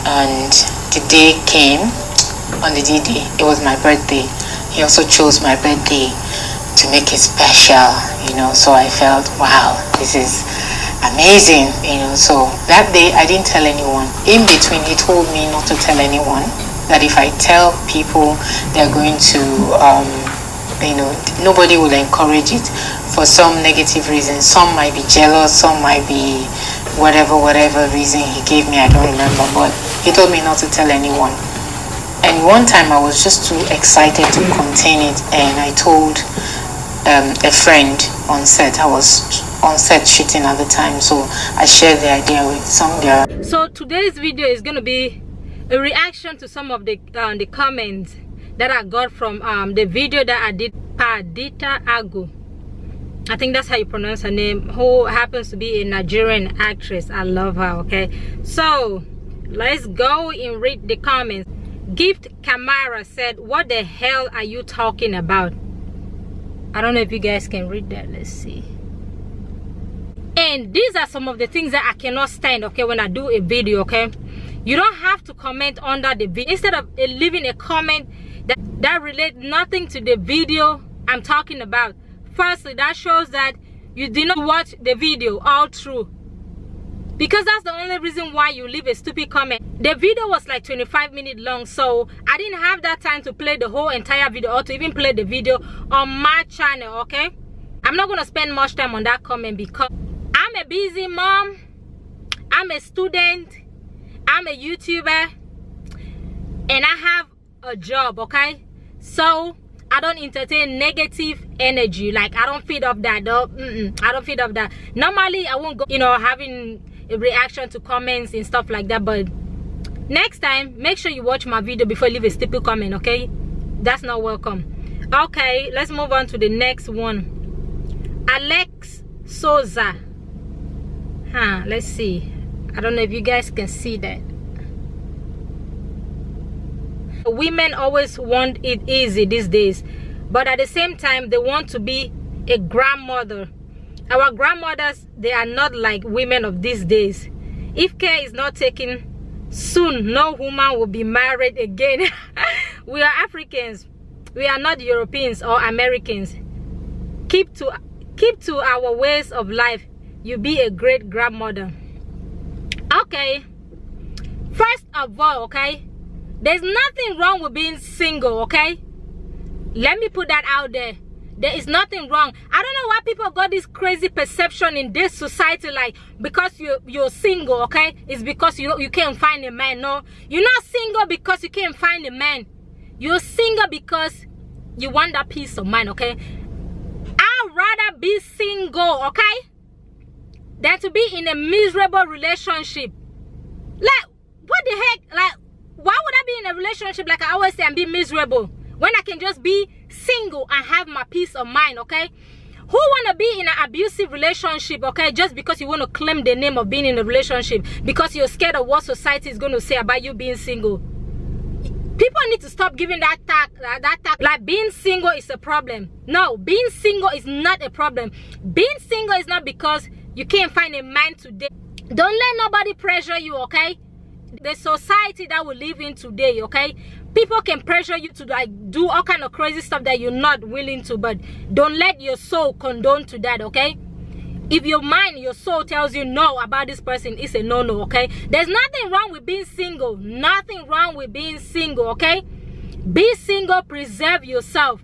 and the day came. On the D-Day, it was my birthday. He also chose my birthday to make it special, so I felt, wow, this is amazing, so that day I didn't tell anyone. In between, he told me not to tell anyone, that if I tell people, they're going to nobody will encourage it for some negative reason. Some might be jealous, some might be whatever reason he gave me, I don't remember, but he told me not to tell anyone. And one time I was just too excited to contain it, and I told a friend on set. I was on set shooting at the time, so I shared the idea with some girl. So today's video is going to be a reaction to some of the comments that I got from the video that I did. Padita Agu, I think that's how you pronounce her name, who happens to be a Nigerian actress. I love her. Okay, so let's go and read the comments. Gift Kamara said, what the hell are you talking about? I don't know if you guys can read that. Let's see. And these are some of the things that I cannot stand, okay, when I do a video. Okay, you don't have to comment under the video. Instead of leaving a comment that relates nothing to the video I'm talking about, firstly, that shows that you did not watch the video all through, because that's the only reason why you leave a stupid comment. The video was like 25 minutes long, so I didn't have that time to play the whole entire video or to even play the video on my channel. Okay, I'm not gonna spend much time on that comment because I'm a busy mom, I'm a student, I'm a YouTuber, and I have a job. Okay, so I don't entertain negative energy. Like, I don't feed off that though. I don't feed off that. Normally I won't go having a reaction to comments and stuff like that, but next time make sure you watch my video before you leave a stupid comment. Okay, that's not welcome. Okay, let's move on to the next one. Alex Souza. Let's see. I don't know if you guys can see that. Women always want it easy these days, but at the same time they want to be a grandmother. Our grandmothers, they are not like women of these days. If care is not taken, soon no woman will be married again. We are Africans, we are not Europeans or Americans. Keep to our ways of life. You be a great grandmother. Okay, first of all, okay, there's nothing wrong with being single. Okay, let me put that out there. There is nothing wrong. I don't know why people got this crazy perception in this society, like because you're single, okay, it's because you can't find a man. No, you're not single because you can't find a man. You're single because you want that peace of mind. Okay, I'd rather be single, okay, than to be in a miserable relationship. Like, what the heck? Like, why would I be in a relationship, like I always say, and be miserable when I can just be single and have my peace of mind? Okay, who want to be in an abusive relationship, okay, just because you want to claim the name of being in a relationship because you're scared of what society is going to say about you being single? People need to stop giving that tag like being single is a problem. No, being single is not a problem. Being single is not because you can't find a man today. Don't let nobody pressure you. Okay, the society that we live in today, okay, people can pressure you to like do all kind of crazy stuff that you're not willing to, but don't let your soul condone to that. Okay, if your mind, your soul tells you no about this person, it's a no. Okay, there's nothing wrong with being single. Nothing wrong with being single. Okay, be single, preserve yourself,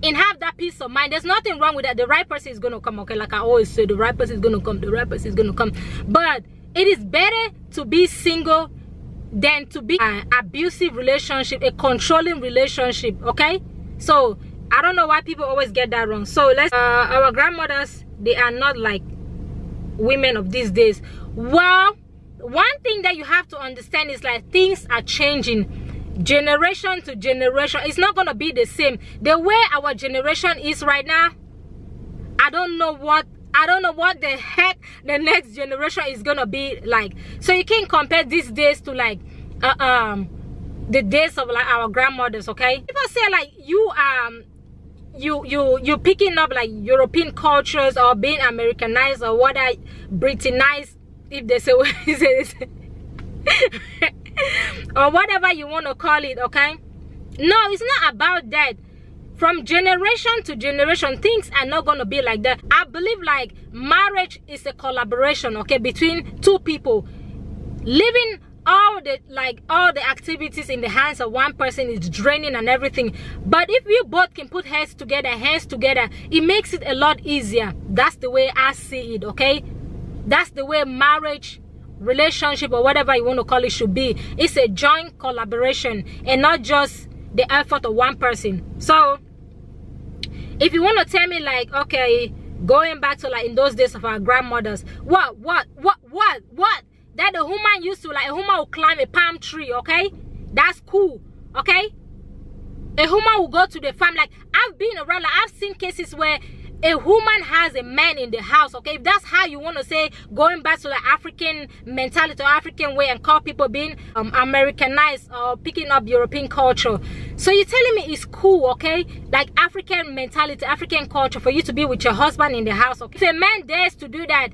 and have that peace of mind. There's nothing wrong with that. The right person is gonna come. Okay, like I always say, the right person is gonna come. The right person is gonna come. But it is better to be single than to be an abusive relationship, a controlling relationship. Okay, so I don't know why people always get that wrong. So let's our grandmothers, they are not like women of these days. Well, one thing that you have to understand is like things are changing generation to generation. It's not gonna be the same. The way our generation is right now, I don't know what the heck the next generation is gonna be like. So you can't compare these days to like the days of like our grandmothers. Okay, people say like you picking up like European cultures or being Americanized or what I Britanized, if they say what is it. or whatever you want to call it, okay? No, it's not about that. From generation to generation, things are not going to be like that. I believe like marriage is a collaboration, okay, between two people. Living all the activities in the hands of one person is draining and everything. But if you both can put hands together, it makes it a lot easier. That's the way I see it, okay? That's the way marriage, relationship, or whatever you want to call it should be. It's a joint collaboration and not just the effort of one person. So if you want to tell me like, okay, going back to like in those days of our grandmothers, what that the woman used to, like, a woman will climb a palm tree, okay? That's cool, okay? A woman will go to the farm. Like, I've been around, like, I've seen cases where a woman has a man in the house, okay? If that's how you want to say, going back to the African mentality or African way, and call people being Americanized or picking up European culture. So you're telling me it's cool, okay? Like African mentality, African culture, for you to be with your husband in the house, okay? If a man dares to do that,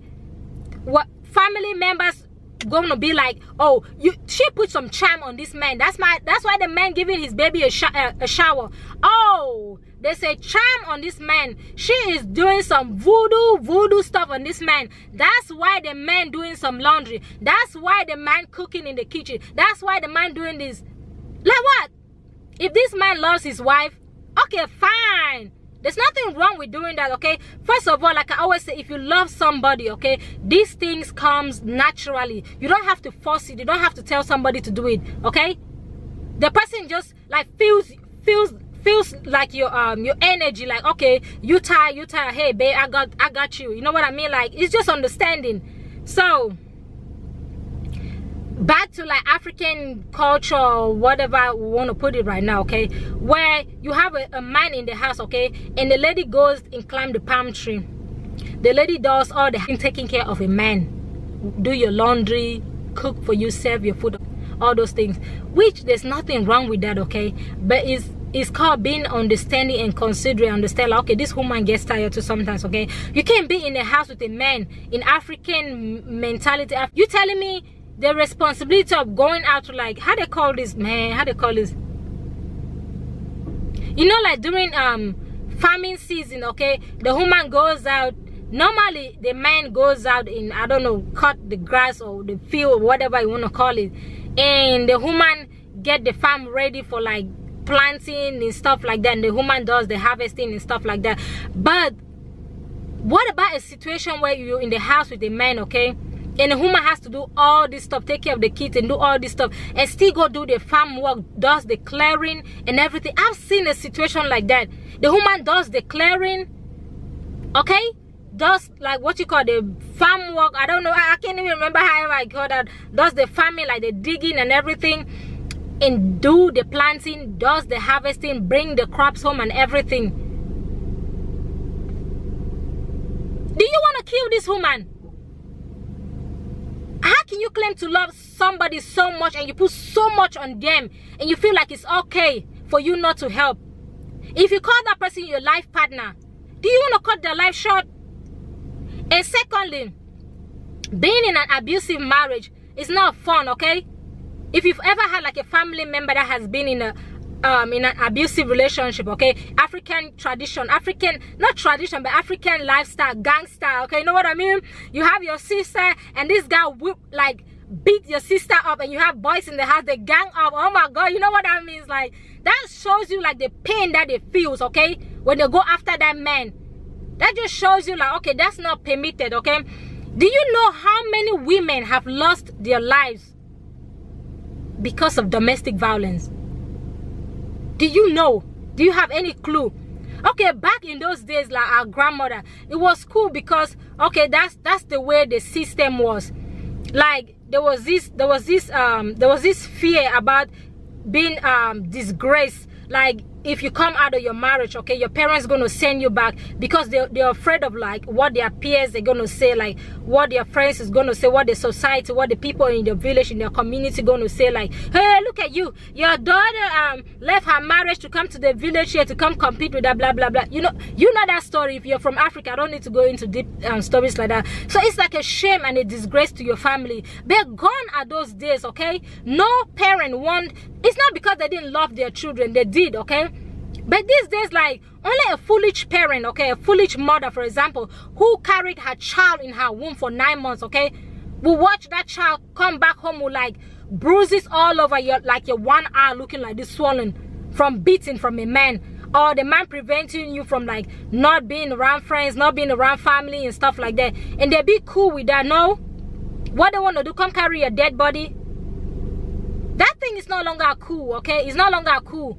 what family members gonna be like, oh, she put some charm on this man. That's why the man giving his baby a shower. Oh, they say charm on this man. She is doing some voodoo stuff on this man. That's why the man doing some laundry. That's why the man cooking in the kitchen. That's why the man doing this. Like what? If this man loves his wife, okay, fine. There's nothing wrong with doing that, okay? First of all, like I always say, if you love somebody, okay, these things comes naturally. You don't have to force it. You don't have to tell somebody to do it, okay? The person just like feels like your energy, like, okay, you tired, hey babe, I got you. You know what I mean? Like, it's just understanding. So back to like African culture, or whatever we want to put it right now, okay, where you have a man in the house, okay, and the lady goes and climb the palm tree. The lady does all the taking care of a man, do your laundry, cook for you, serve your food, all those things, which there's nothing wrong with that, okay? But it's called being understanding and considering. Understand, like, okay, this woman gets tired too sometimes, okay? You can't be in a house with a man in African mentality. You telling me the responsibility of going out to, like, how they call this, man, how they call this, you know, like during farming season, okay, the woman goes out. Normally the man goes out in, I don't know, cut the grass or the field or whatever you want to call it, and the woman get the farm ready for like planting and stuff like that, and the woman does the harvesting and stuff like that. But what about a situation where you're in the house with a man, okay, and the woman has to do all this stuff, take care of the kids and do all this stuff, and still go do the farm work, does the clearing and everything? I've seen a situation like that. The woman does the clearing, okay, does like what you call the farm work, I don't know, I can't even remember how I call that, does the farming, like the digging and everything, and do the planting, does the harvesting, bring the crops home and everything. Do you want to kill this woman? How can you claim to love somebody so much and you put so much on them and you feel like it's okay for you not to help? If you call that person your life partner, do you want to cut their life short? And secondly, being in an abusive marriage is not fun, okay? If you've ever had like a family member that has been in an abusive relationship, okay, African tradition, not tradition, but African lifestyle, gangster, okay, you know what I mean? You have your sister and this guy beat your sister up, and you have boys in the house, they gang up. Oh my God, you know what that means? Like, that shows you like the pain that it feels, okay, when they go after that man. That just shows you like, okay, that's not permitted, okay? Do you know how many women have lost their lives because of domestic violence? Do you know? Do you have any clue? Okay, back in those days, like our grandmother, it was cool because, okay, that's the way the system was. Like, there was this fear about being disgraced. Like, if you come out of your marriage, okay, your parents gonna send you back because they're afraid of like what their peers are gonna say, like what their friends is gonna say, what the society, what the people in the village, in their community gonna say, like, hey, look at you, your daughter left her marriage to come to the village here to come compete with that, blah blah blah. You know that story. If you're from Africa, I don't need to go into deep stories like that. So it's like a shame and a disgrace to your family. But gone are those days, okay? No parent want. It's not because they didn't love their children, they did, okay? But these days, like, only a foolish parent, okay, a foolish mother, for example, who carried her child in her womb for 9 months, okay, will watch that child come back home with like bruises all over your, like your one eye looking like this swollen from beating from a man, or the man preventing you from like not being around friends, not being around family and stuff like that, and they be cool with that. No, what they want to do, come carry your dead body. That thing is no longer cool, okay? It's no longer cool.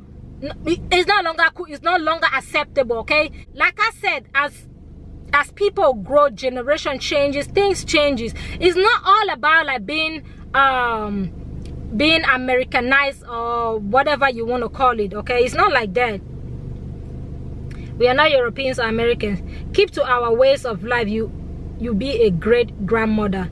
It's no longer cool. It's no longer acceptable, okay? Like I said, as people grow, generation changes, things changes. It's not all about like being Americanized or whatever you want to call it, okay? It's not like that. We are not Europeans or Americans. Keep to our ways of life. You be a great grandmother.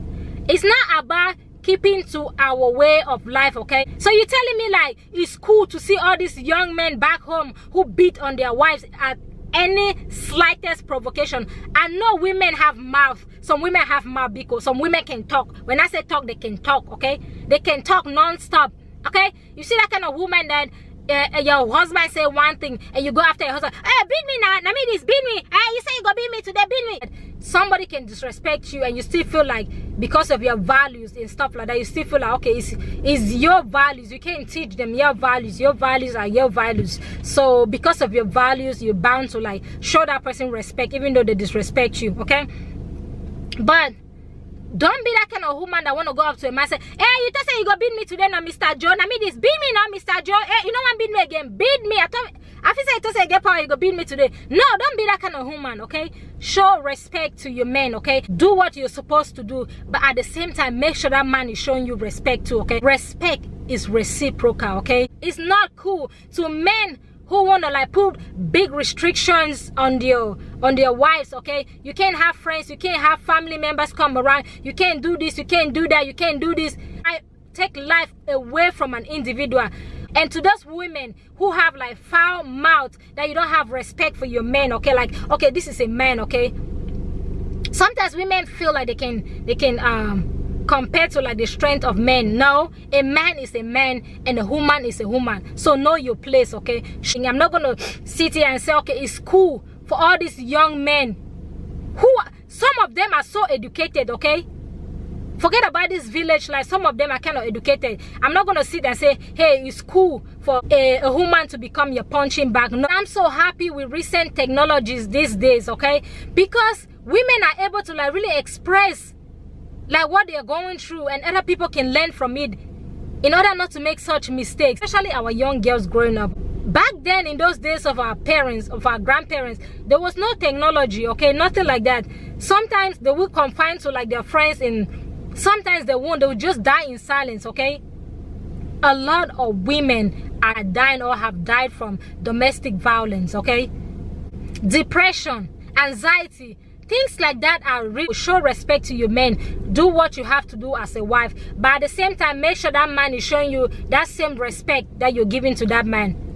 It's not about keeping to our way of life, okay? So you're telling me like it's cool to see all these young men back home who beat on their wives at any slightest provocation? I know women have mouth. Some women have mouth because some women can talk. When I say talk, they can talk, okay? They can talk non-stop, okay? You see that kind of woman that your husband say one thing and you go after your husband, hey, beat me now, I mean this, beat me, hey, you say you go beat me today, beat me. Somebody can disrespect you and you still feel like because of your values and stuff like that, you still feel like, okay, it's your values. You can't teach them your values. Your values are your values. So because of your values, you're bound to like show that person respect even though they disrespect you, okay? But don't be that kind of woman that want to go up to a man and say, hey, you just say you go beat me today now, Mr. Joe. I mean this, beat me now, Mr. Joe. Hey, you know what, beat me again, beat me. I feel say you say get power, you go beat me today. No, don't be that kind of woman, okay? Show respect to your men, okay? Do what you're supposed to do, but at the same time, make sure that man is showing you respect too, okay? Respect is reciprocal, okay? It's not cool to men who want to like put big restrictions on their wives, okay? You can't have friends, you can't have family members come around, you can't do this, you can't do that, you can't do this. I take life away from an individual. And to those women who have like foul mouth that you don't have respect for your men, okay? Like, okay, this is a man, okay? Sometimes women feel like they can compared to like the strength of men. No, a man is a man and a woman is a woman. So know your place, okay? I'm not gonna sit here and say, okay, it's cool for all these young men who some of them are so educated, okay? Forget about this village life. Some of them are kind of educated. I'm not gonna sit and say, hey, it's cool for a woman to become your punching bag. No, I'm so happy with recent technologies these days, okay? Because women are able to like really express like what they are going through and other people can learn from it in order not to make such mistakes, especially our young girls growing up. Back then, in those days of our parents, of our grandparents, there was no technology, okay? Nothing like that. Sometimes they will confine to like their friends, and sometimes they won't. They will just die in silence, okay? A lot of women are dying or have died from domestic violence, okay? Depression, anxiety, things like that are real. Show respect to your men. Do what you have to do as a wife, but at the same time, make sure that man is showing you that same respect that you're giving to that man.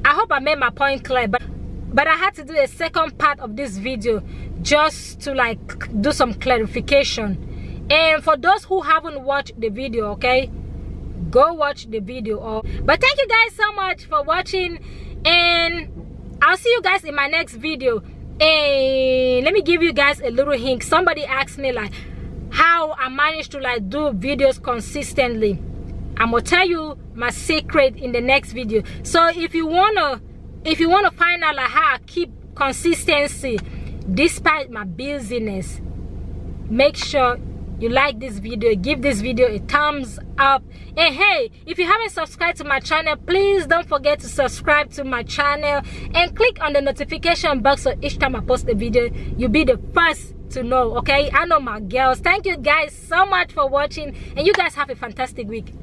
I hope I made my point clear, but I had to do a second part of this video just to like do some clarification. And for those who haven't watched the video, okay, go watch the video. But thank you guys so much for watching, and I'll see you guys in my next video. And let me give you guys a little hint. Somebody asked me like how I managed to like do videos consistently. I'm gonna tell you my secret in the next video. So if you wanna find out like how I keep consistency despite my busyness, make sure you like this video, give this video a thumbs up, and hey, if you haven't subscribed to my channel, please don't forget to subscribe to my channel and click on the notification box so each time I post a video you'll be the first to know, okay? I know my girls. Thank you guys so much for watching, and you guys have a fantastic week.